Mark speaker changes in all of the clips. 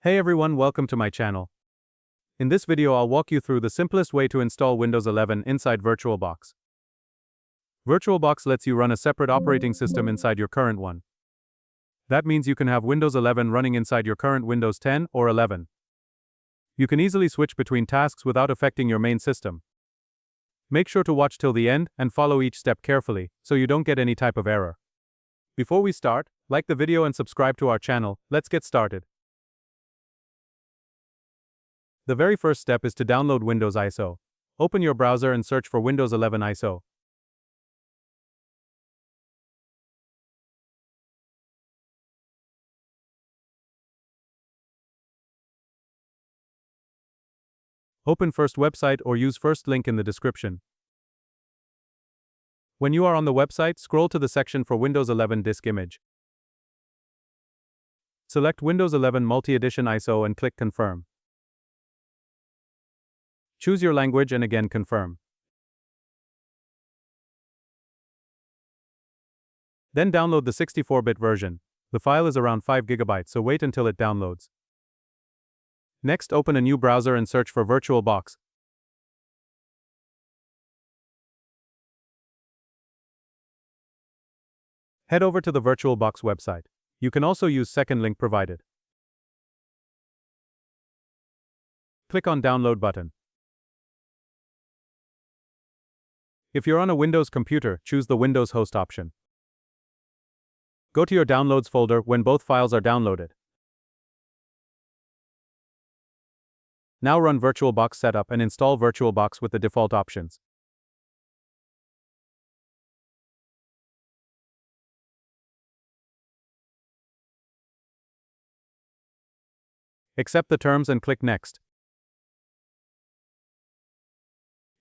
Speaker 1: Hey everyone, welcome to my channel. In this video I'll walk you through the simplest way to install Windows 11 inside VirtualBox. VirtualBox lets you run a separate operating system inside your current one. That means you can have Windows 11 running inside your current Windows 10 or 11. You can easily switch between tasks without affecting your main system. Make sure to watch till the end and follow each step carefully so you don't get any type of error. Before we start, like the video and subscribe to our channel. Let's get started. The very first step is to download Windows ISO. Open your browser and search for Windows 11 ISO. Open first website or use first link in the description. When you are on the website, scroll to the section for Windows 11 disk image. Select Windows 11 Multi-Edition ISO and click Confirm. Choose your language and again confirm. Then download the 64-bit version. The file is around 5 GB, so wait until it downloads. Next, open a new browser and search for VirtualBox. Head over to the VirtualBox website. You can also use second link provided. Click on Download button. If you're on a Windows computer, choose the Windows host option. Go to your Downloads folder when both files are downloaded. Now run VirtualBox setup and install VirtualBox with the default options. Accept the terms and click Next.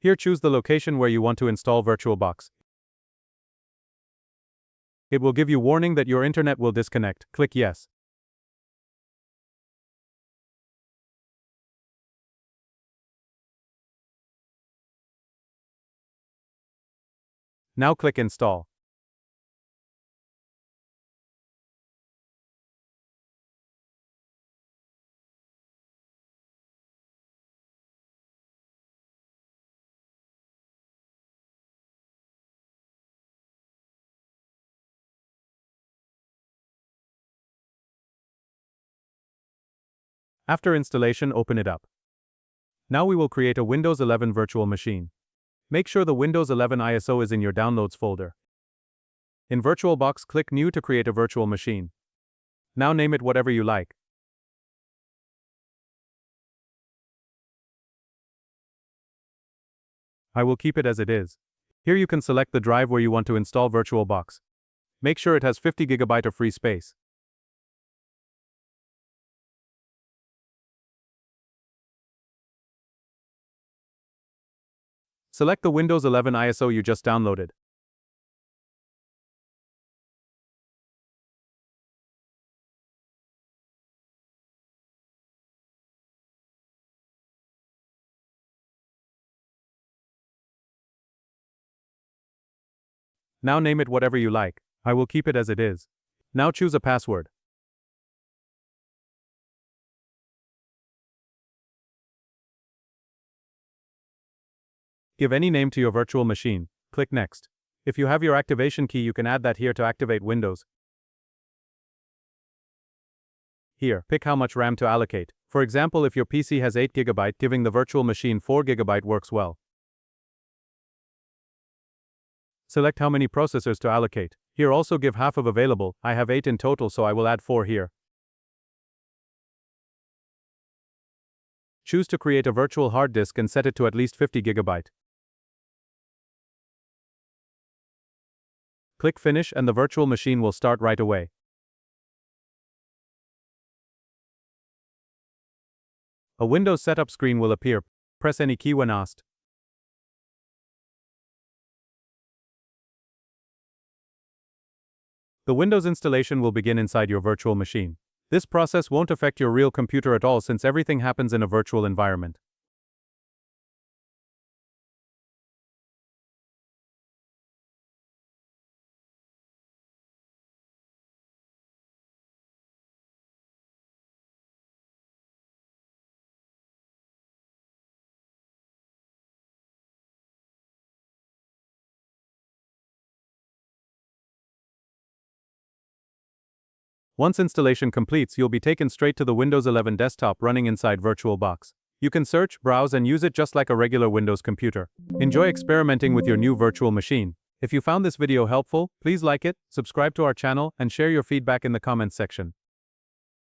Speaker 1: Here choose the location where you want to install VirtualBox. It will give you warning that your internet will disconnect. Click Yes. Now click Install. After installation, open it up. Now we will create a Windows 11 virtual machine. Make sure the Windows 11 ISO is in your Downloads folder. In VirtualBox, click New to create a virtual machine. Now name it whatever you like. I will keep it as it is. Here you can select the drive where you want to install VirtualBox. Make sure it has 50 GB of free space. Select the Windows 11 ISO you just downloaded. Now name it whatever you like. I will keep it as it is. Now choose a password. Give any name to your virtual machine. Click Next. If you have your activation key, you can add that here to activate Windows. Here, pick how much RAM to allocate. For example, if your PC has 8 GB, giving the virtual machine 4 GB works well. Select how many processors to allocate. Here also give half of available. I have 8 in total, so I will add 4 here. Choose to create a virtual hard disk and set it to at least 50 GB. Click Finish and the virtual machine will start right away. A Windows setup screen will appear. Press any key when asked. The Windows installation will begin inside your virtual machine. This process won't affect your real computer at all since everything happens in a virtual environment. Once installation completes, you'll be taken straight to the Windows 11 desktop running inside VirtualBox. You can search, browse, and use it just like a regular Windows computer. Enjoy experimenting with your new virtual machine. If you found this video helpful, please like it, subscribe to our channel, and share your feedback in the comments section.